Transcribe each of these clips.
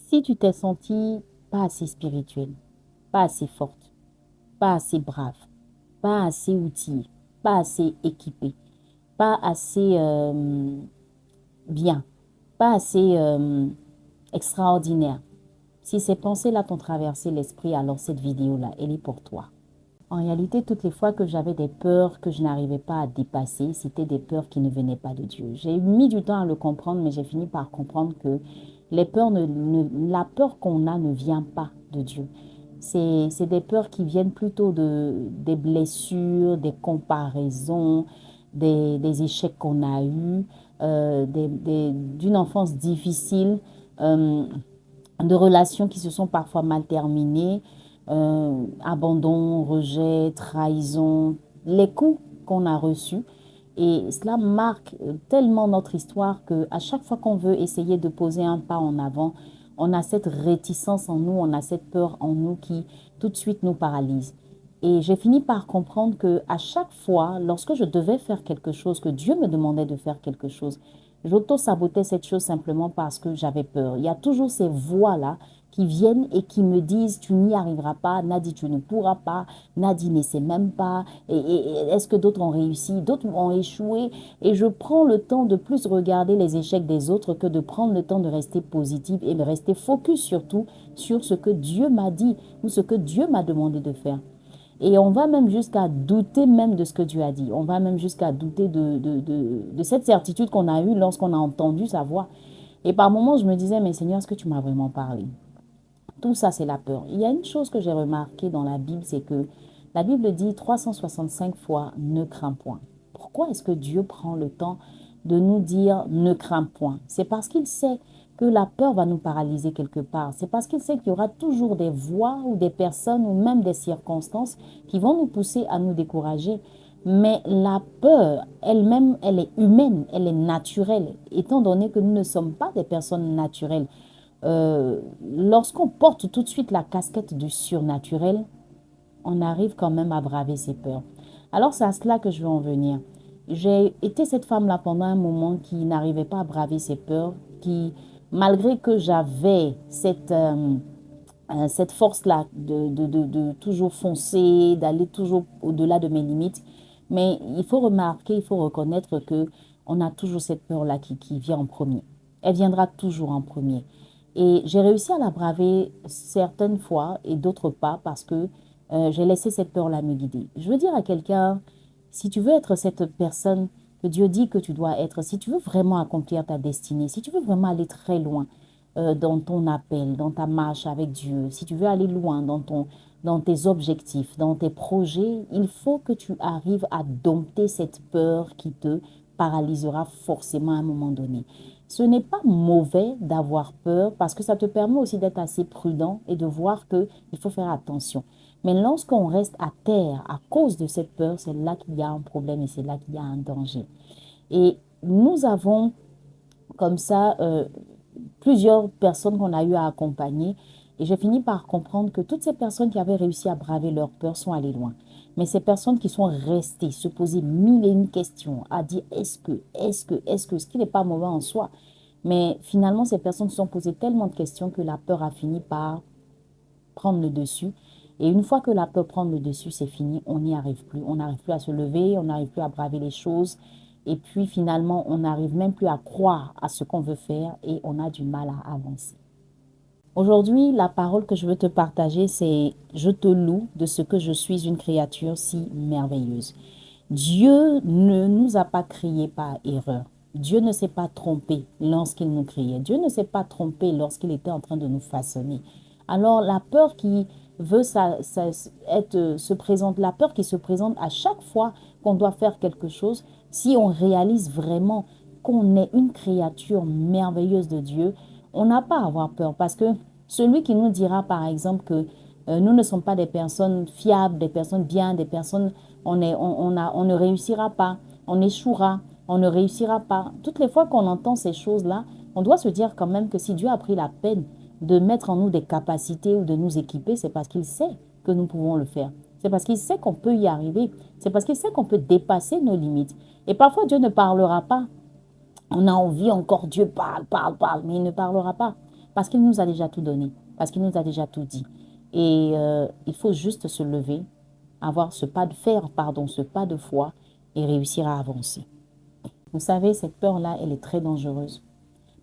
Si tu t'es senti pas assez spirituel, pas assez forte, pas assez brave, pas assez outillé, pas assez équipé, pas assez bien, pas assez extraordinaire, si ces pensées-là t'ont traversé l'esprit, alors cette vidéo-là, elle est pour toi. En réalité, toutes les fois que j'avais des peurs que je n'arrivais pas à dépasser, c'était des peurs qui ne venaient pas de Dieu. J'ai mis du temps à le comprendre, mais j'ai fini par comprendre que les peurs la peur qu'on a ne vient pas de Dieu. C'est des peurs qui viennent plutôt des blessures, des comparaisons, des échecs qu'on a eus, d'une enfance difficile, euh, de relations qui se sont parfois mal terminées, abandon, rejet, trahison, les coups qu'on a reçus. Et cela marque tellement notre histoire que à chaque fois qu'on veut essayer de poser un pas en avant, on a cette réticence en nous, on a cette peur en nous qui tout de suite nous paralyse. Et j'ai fini par comprendre que à chaque fois, lorsque je devais faire quelque chose, que Dieu me demandait de faire quelque chose, j'auto-sabotais cette chose simplement parce que j'avais peur. Il y a toujours ces voix-là qui viennent et qui me disent, tu n'y arriveras pas, Nadie, tu ne pourras pas, Nadie ne sait même pas, est-ce que d'autres ont réussi, d'autres ont échoué, et je prends le temps de plus regarder les échecs des autres que de prendre le temps de rester positive et de rester focus surtout sur ce que Dieu m'a dit ou ce que Dieu m'a demandé de faire. Et on va même jusqu'à douter même de ce que Dieu a dit. On va même jusqu'à douter de cette certitude qu'on a eue lorsqu'on a entendu sa voix. Et par moments, je me disais, mais Seigneur, est-ce que tu m'as vraiment parlé? Tout ça, c'est la peur. Il y a une chose que j'ai remarquée dans la Bible, c'est que la Bible dit 365 fois, ne crains point. Pourquoi est-ce que Dieu prend le temps de nous dire ne crains point? C'est parce qu'il sait que la peur va nous paralyser quelque part. C'est parce qu'il sait qu'il y aura toujours des voix ou des personnes ou même des circonstances qui vont nous pousser à nous décourager. Mais la peur elle-même, elle est humaine, elle est naturelle, étant donné que nous ne sommes pas des personnes naturelles. Lorsqu'on porte tout de suite la casquette du surnaturel, on arrive quand même à braver ses peurs. Alors c'est à cela que je veux en venir. J'ai été cette femme-là pendant un moment qui n'arrivait pas à braver ses peurs, qui, malgré que j'avais cette force-là de toujours foncer, d'aller toujours au-delà de mes limites, mais il faut remarquer, il faut reconnaître que on a toujours cette peur-là qui vient en premier. Elle viendra toujours en premier. Et j'ai réussi à la braver certaines fois et d'autres pas parce que j'ai laissé cette peur-là me guider. Je veux dire à quelqu'un, si tu veux être cette personne que Dieu dit que tu dois être, si tu veux vraiment accomplir ta destinée, si tu veux vraiment aller très loin dans ton appel, dans ta marche avec Dieu, si tu veux aller loin dans tes objectifs, dans tes projets, il faut que tu arrives à dompter cette peur qui te paralysera forcément à un moment donné. Ce n'est pas mauvais d'avoir peur parce que ça te permet aussi d'être assez prudent et de voir qu'il faut faire attention. Mais lorsqu'on reste à terre à cause de cette peur, c'est là qu'il y a un problème et c'est là qu'il y a un danger. Et nous avons comme ça plusieurs personnes qu'on a eu à accompagner et j'ai fini par comprendre que toutes ces personnes qui avaient réussi à braver leur peur sont allées loin. Mais ces personnes qui sont restées, se poser mille et une questions, à dire ce qui n'est pas mauvais en soi. Mais finalement, ces personnes se sont posées tellement de questions que la peur a fini par prendre le dessus. Et une fois que la peur prend le dessus, c'est fini, on n'y arrive plus. On n'arrive plus à se lever, on n'arrive plus à braver les choses. Et puis finalement, on n'arrive même plus à croire à ce qu'on veut faire et on a du mal à avancer. Aujourd'hui, la parole que je veux te partager, c'est je te loue de ce que je suis une créature si merveilleuse. Dieu ne nous a pas créés par erreur. Dieu ne s'est pas trompé lorsqu'il nous créait. Dieu ne s'est pas trompé lorsqu'il était en train de nous façonner. Alors la peur qui veut se présente, la peur qui se présente à chaque fois qu'on doit faire quelque chose, si on réalise vraiment qu'on est une créature merveilleuse de Dieu, on n'a pas à avoir peur parce que celui qui nous dira par exemple que nous ne sommes pas des personnes fiables, des personnes bien, des personnes on ne réussira pas, on échouera, on ne réussira pas. Toutes les fois qu'on entend ces choses-là, on doit se dire quand même que si Dieu a pris la peine de mettre en nous des capacités ou de nous équiper, c'est parce qu'il sait que nous pouvons le faire. C'est parce qu'il sait qu'on peut y arriver. C'est parce qu'il sait qu'on peut dépasser nos limites. Et parfois, Dieu ne parlera pas. On a envie encore, Dieu parle, parle, parle, mais il ne parlera pas. Parce qu'il nous a déjà tout donné, parce qu'il nous a déjà tout dit. Et il faut juste se lever, avoir ce pas de faire, pardon, ce pas de foi et réussir à avancer. Vous savez, cette peur-là, elle est très dangereuse.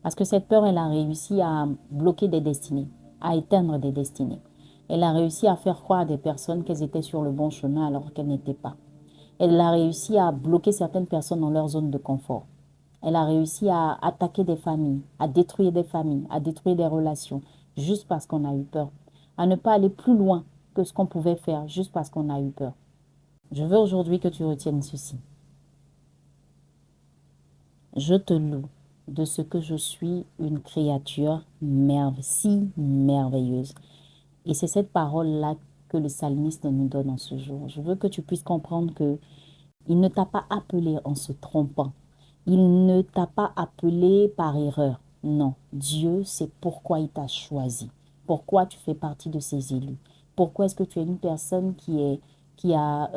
Parce que cette peur, elle a réussi à bloquer des destinées, à éteindre des destinées. Elle a réussi à faire croire à des personnes qu'elles étaient sur le bon chemin alors qu'elles n'étaient pas. Elle a réussi à bloquer certaines personnes dans leur zone de confort. Elle a réussi à attaquer des familles, à détruire des familles, à détruire des relations, juste parce qu'on a eu peur. À ne pas aller plus loin que ce qu'on pouvait faire, juste parce qu'on a eu peur. Je veux aujourd'hui que tu retiennes ceci. Je te loue de ce que je suis une créature si merveilleuse. Et c'est cette parole-là que le psalmiste nous donne en ce jour. Je veux que tu puisses comprendre que il ne t'a pas appelé en se trompant. Il ne t'a pas appelé par erreur. Non, Dieu sait pourquoi il t'a choisi. Pourquoi tu fais partie de ses élus. Pourquoi est-ce que tu es une personne qui a,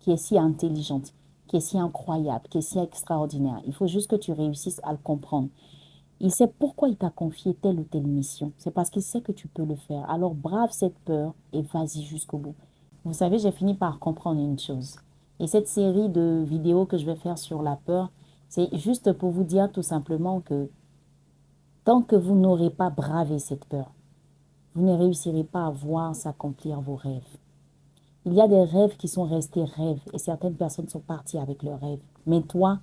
qui est si intelligente, qui est si incroyable, qui est si extraordinaire. Il faut juste que tu réussisses à le comprendre. Il sait pourquoi il t'a confié telle ou telle mission. C'est parce qu'il sait que tu peux le faire. Alors brave cette peur et vas-y jusqu'au bout. Vous savez, j'ai fini par comprendre une chose. Et cette série de vidéos que je vais faire sur la peur, c'est juste pour vous dire tout simplement que tant que vous n'aurez pas bravé cette peur, vous ne réussirez pas à voir s'accomplir vos rêves. Il y a des rêves qui sont restés rêves et certaines personnes sont parties avec leurs rêves. Mais toi,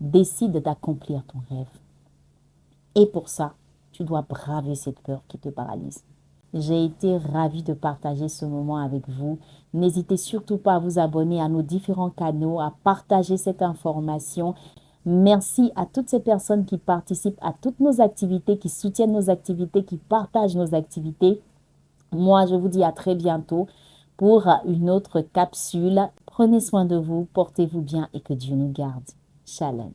décide d'accomplir ton rêve. Et pour ça, tu dois braver cette peur qui te paralyse. J'ai été ravie de partager ce moment avec vous. N'hésitez surtout pas à vous abonner à nos différents canaux, à partager cette information. Merci à toutes ces personnes qui participent à toutes nos activités, qui soutiennent nos activités, qui partagent nos activités. Moi, je vous dis à très bientôt pour une autre capsule. Prenez soin de vous, portez-vous bien et que Dieu nous garde. Shalom.